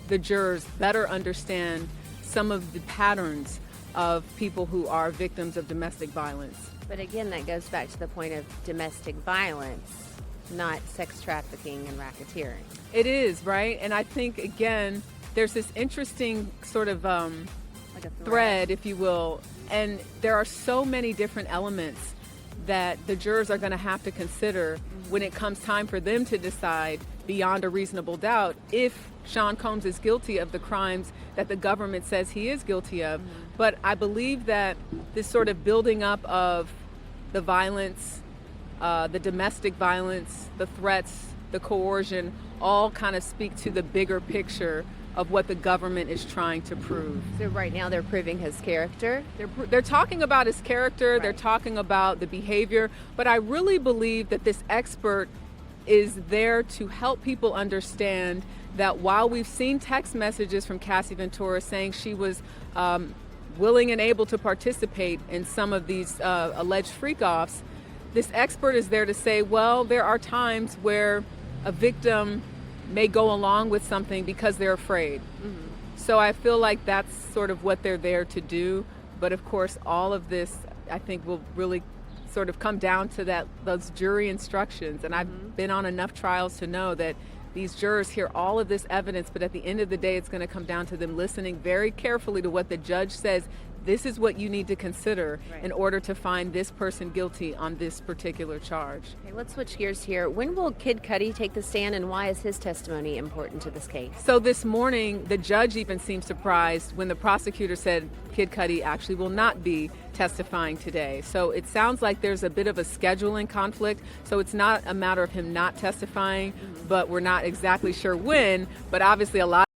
the jurors better understand some of the patterns of people who are victims of domestic violence. But again, that goes back to the point of domestic violence, not sex trafficking and racketeering. It is, right? And I think, again, there's this interesting sort of Like a thread, if you will, and there are so many different elements that the jurors are going to have to consider when it comes time for them to decide beyond a reasonable doubt if Sean Combs is guilty of the crimes that the government says he is guilty of. But I believe that this sort of building up of the violence, the domestic violence, the threats, the coercion, all kind of speak to the bigger picture of what the government is trying to prove. So right now they're proving his character. They're talking about his character, Right. they're talking about the behavior, but I really believe that this expert is there to help people understand that while we've seen text messages from Cassie Ventura saying she was willing and able to participate in some of these alleged freak-offs, this expert is there to say, well, there are times where a victim may go along with something because they're afraid. So I feel like that's sort of what they're there to do. But of course, all of this, I think, will really sort of come down to those jury instructions. And I've been on enough trials to know that these jurors hear all of this evidence, but at the end of the day, it's going to come down to them listening very carefully to what the judge says. This is what you need to consider in order to find this person guilty on this particular charge. Okay, let's switch gears here. When will Kid Cudi take the stand, and why is his testimony important to this case? So this morning, the judge even seemed surprised when the prosecutor said Kid Cudi actually will not be testifying today. So it sounds like there's a bit of a scheduling conflict. So it's not a matter of him not testifying, but we're not exactly sure when. But obviously a lot